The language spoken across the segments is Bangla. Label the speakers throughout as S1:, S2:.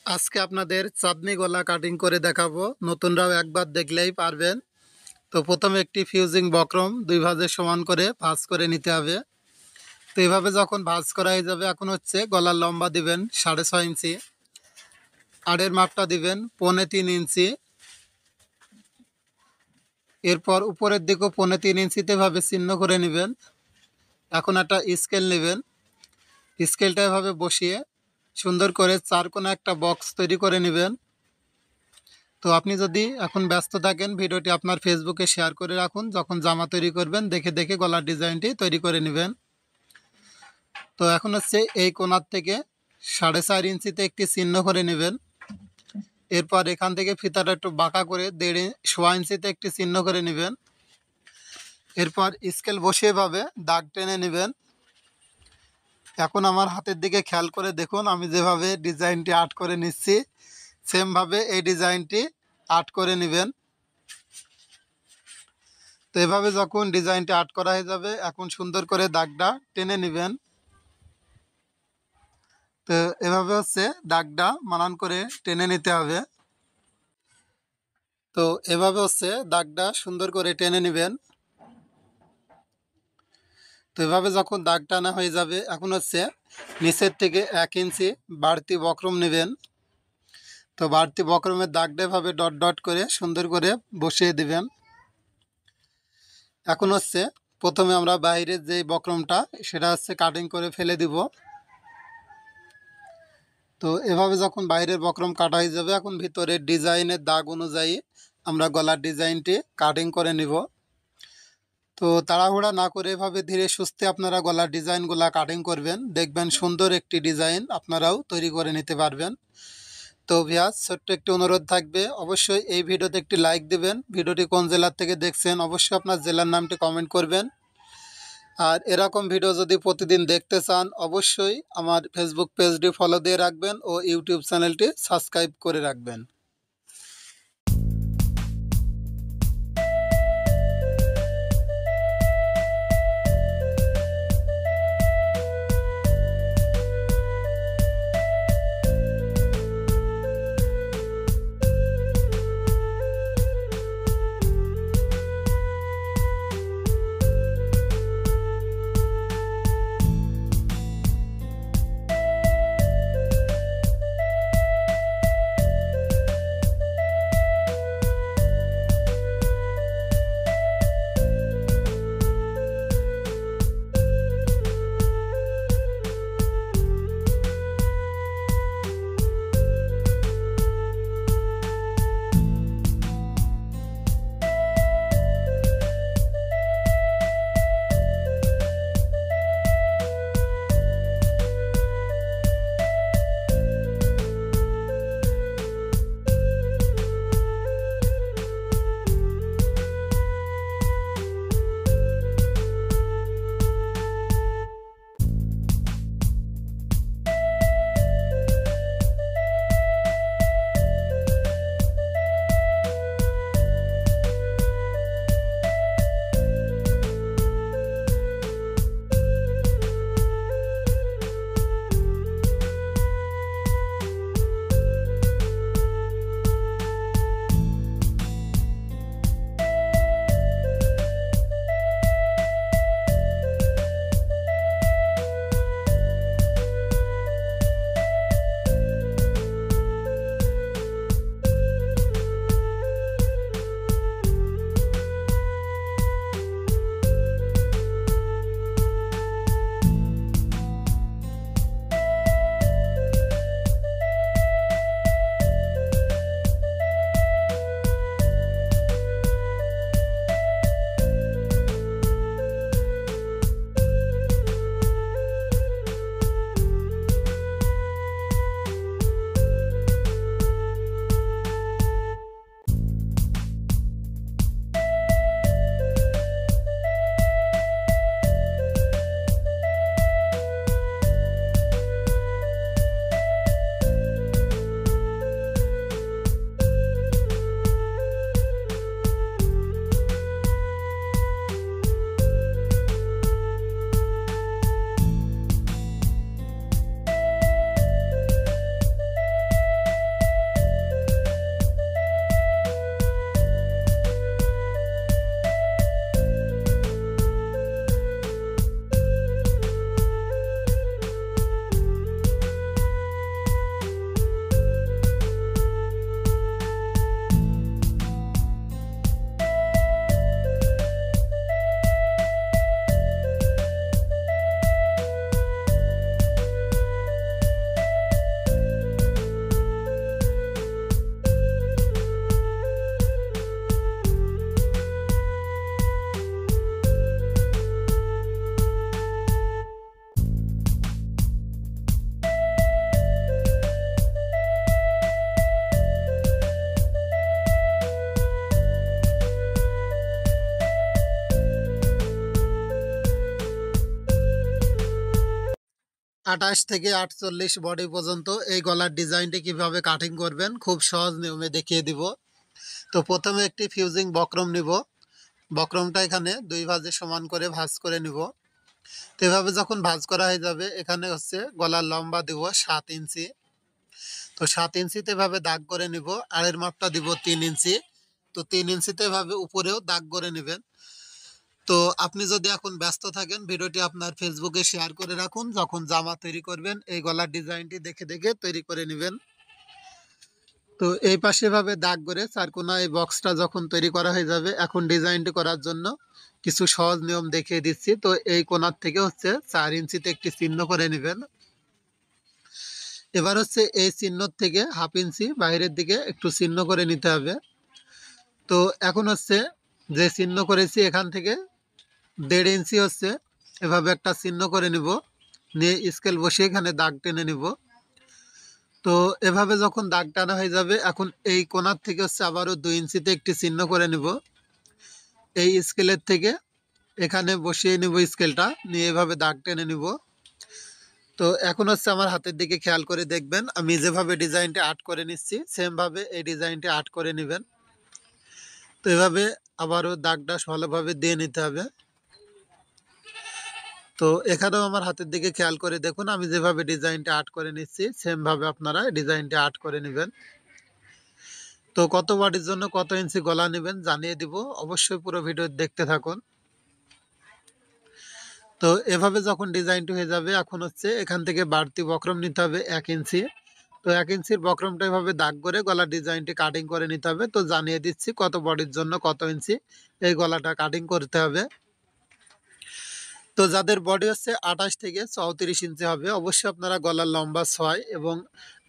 S1: আজকে আপনাদের চাঁদনি গলা কাটিং করে দেখাবো। নতুনরাও একবার দেখলেই পারবেন। তো প্রথমে একটি ফিউজিং বক্রম দুই ভাঁজে সমান করে ভাঁজ করে নিতে হবে। তো এইভাবে যখন ভাঁজ করা হয়ে যাবে, এখন হচ্ছে গলার লম্বা দিবেন 6.5 ইঞ্চি, আড়ের মাপটা দিবেন 3.25 ইঞ্চি, এরপর উপরের দিকেও 3.25 ইঞ্চিতে ভাবে চিহ্ন করে নেবেন। এখন একটা স্কেল নেবেন, স্কেলটা এভাবে বসিয়ে সুন্দর করে চার কোণা একটা বক্স তৈরি করে নেবেন। তো আপনি যদি এখন ব্যস্ত থাকেন, ভিডিওটি আপনার ফেসবুকে শেয়ার করে রাখুন। যখন জামা তৈরি করবেন দেখে দেখে গলার ডিজাইনটি তৈরি করে নেবেন। তো এখন হচ্ছে এই কোণার থেকে 4.5 ইঞ্চিতে একটি চিহ্ন করে নেবেন। এরপর এখান থেকে ফিতাটা একটু বাঁকা করে 1.5 ইঞ্চিতে একটি চিহ্ন করে নেবেন। এরপর স্কেল বসিয়ে ভাবে দাগ টেনে নেবেন। এখন আমার হাতের দিকে খেয়াল করে দেখুন, আমি যেভাবে ডিজাইনটি আর্ট করে নিচ্ছি সেমভাবে এই ডিজাইনটি আর্ট করে নেবেন। তো এভাবে যখন ডিজাইনটা আর্ট করা হয়ে যাবে, এখন সুন্দর করে দাগটা টেনে নেবেন। তো এভাবে হচ্ছে দাগটা মানান করে টেনে নিতে হবে। তো এভাবে হচ্ছে দাগটা সুন্দর করে টেনে নেবেন। তো এভাবে যখন দাগ টানা হয়ে যাবে, এখন হচ্ছে নিচের থেকে 1 ইঞ্চি বাড়তি বক্রম নেবেন। তো বাড়তি বক্রমের দাগটা এভাবে ডট ডট করে সুন্দর করে বসিয়ে দিবেন। এখন হচ্ছে প্রথমে আমরা বাইরের যে বক্রমটা সেটা হচ্ছে কাটিং করে ফেলে দিব। তো এভাবে যখন বাইরের বক্রম কাটা হয়ে যাবে, এখন ভিতরের ডিজাইনের দাগ অনুযায়ী আমরা গলার ডিজাইনটি কাটিং করে নিব। তো তাড়াহুড়া না করে এভাবে ধীরে সুস্থে আপনারা গলার ডিজাইনগুলা কাটিং করবেন, দেখবেন সুন্দর একটি ডিজাইন আপনারাও তৈরি করে নিতে পারবেন। তো ভিউয়ার্স, ছোট্ট একটি অনুরোধ থাকবে, অবশ্যই এই ভিডিওতে একটি লাইক দিবেন। ভিডিওটি কোন জেলার থেকে দেখছেন অবশ্যই আপনার জেলার নামটি কমেন্ট করবেন। আর এরকম ভিডিও যদি প্রতিদিন দেখতে চান অবশ্যই আমার ফেসবুক পেজটি ফলো দিয়ে রাখবেন ও ইউটিউব চ্যানেলটি সাবস্ক্রাইব করে রাখবেন। 28 থেকে 48 বডি পর্যন্ত এই গলার ডিজাইনটি কিভাবে কাটিং করবেন খুব সহজ নিয়মে দেখিয়ে দিব। তো প্রথমে একটি ফিউজিং বক্রম নিব। বক্রমটা এখানে দুই ভাঁজে সমান করে ভাঁজ করে নিব। তো এভাবে যখন ভাঁজ করা হয়ে যাবে এখানে হচ্ছে গলার লম্বা দিব 7 ইঞ্চি। তো 7 ইঞ্চিতে এভাবে দাগ করে নিব। আড়ের মাপটা দিব 3 ইঞ্চি। তো 3 ইঞ্চিতে এভাবে উপরেও দাগ করে নেবেন। তো আপনি যদি এখন ব্যস্ত থাকেন ভিডিওটি আপনার ফেসবুকে শেয়ার করে রাখুন, যখন জামা তৈরি করবেন এই গলার ডিজাইনটি দেখে দেখে তৈরি করে নেবেন। তো এই পাশে ভাবে দাগ করে চারকোনা এই বক্সটা যখন তৈরি করা হয়ে যাবে, এখন ডিজাইনটি করার জন্য কিছু সহজ নিয়ম দেখিয়ে দিচ্ছি। তো এই কোণার থেকে হচ্ছে 4 ইঞ্চিতে একটি চিহ্ন করে নেবেন। এবার হচ্ছে এই চিহ্ন থেকে হাফ ইঞ্চি বাইরের দিকে একটু চিহ্ন করে নিতে হবে। তো এখন হচ্ছে যে চিহ্ন করেছি এখান থেকে 1.5 ইঞ্চি হচ্ছে এভাবে একটা চিহ্ন করে নিব, নিয়ে স্কেল বসিয়ে এখানে দাগ টেনে নিব। তো এভাবে যখন দাগ টানা হয়ে যাবে এখন এই কোণার থেকে হচ্ছে আবারও 2 ইঞ্চিতে একটি চিহ্ন করে নিব। এই স্কেলের থেকে এখানে বসিয়ে নিব স্কেলটা, নিয়ে এভাবে দাগ টেনে নিব। তো এখন হচ্ছে আমার হাতের দিকে খেয়াল করে দেখবেন, আমি যেভাবে ডিজাইনটা আর্ট করে নিচ্ছি সেমভাবে এই ডিজাইনটা আর্ট করে নেবেন। তো এভাবে আবারও দাগটা ভালোভাবে দিয়ে নিতে হবে। তো এখানেও আমার হাতের দিকে খেয়াল করে দেখুন, আমি যেভাবে ডিজাইনটা আর্ট করে নিচ্ছি সেমভাবে আপনারা ডিজাইনটা আর্ট করে নেবেন। তো কত বডির জন্য কত ইঞ্চি গলা নেবেন জানিয়ে দিব, অবশ্যই পুরো ভিডিও দেখতে থাকুন। তো এভাবে যখন ডিজাইনটি হয়ে যাবে এখন হচ্ছে এখান থেকে বাড়তি বক্রম নিতে হবে 1 ইঞ্চি। তো 1 ইঞ্চির বক্রমটা এভাবে দাগ করে গলার ডিজাইনটি কাটিং করে নিতে হবে। তো জানিয়ে দিচ্ছি কত বডির জন্য কত ইঞ্চি এই গলাটা কাটিং করতে হবে। তো যাদের বডি হচ্ছে 28 থেকে 34 ইঞ্চি হবে অবশ্যই আপনারা গলার লম্বা 6 এবং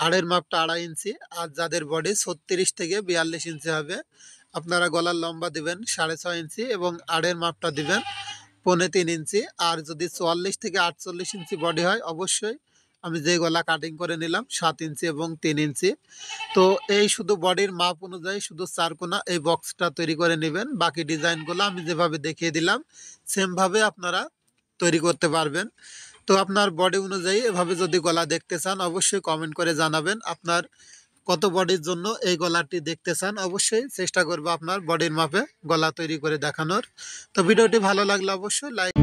S1: আড়ের মাপটা 2.5 ইঞ্চি। আর যাদের বডি 36 থেকে 42 ইঞ্চি হবে আপনারা গলার লম্বা দিবেন 6.5 ইঞ্চি এবং আড়ের মাপটা দিবেন 3.25 ইঞ্চি। আর যদি 44 থেকে 48 ইঞ্চি বডি হয় অবশ্যই আমি যে গলা কাটিং করে নিলাম 7 ইঞ্চি এবং 3 ইঞ্চি। তো এই শুধু বডির মাপ অনুযায়ী শুধু চারকোনা এই বক্সটা তৈরি করে নেবেন। বাকি ডিজাইনগুলো আমি যেভাবে দেখিয়ে দিলাম সেমভাবে আপনারা তৈরি করতে পারবেন। তো আপনার বডি অনুযায়ী এভাবে যদি গলা দেখতে চান অবশ্যই কমেন্ট করে জানাবেন আপনার কত বডির জন্য এই গলাটি দেখতে চান। অবশ্যই চেষ্টা করব আপনার বডির মাপে গলা তৈরি করে দেখানোর। তো ভিডিওটি ভালো লাগলে অবশ্যই লাইক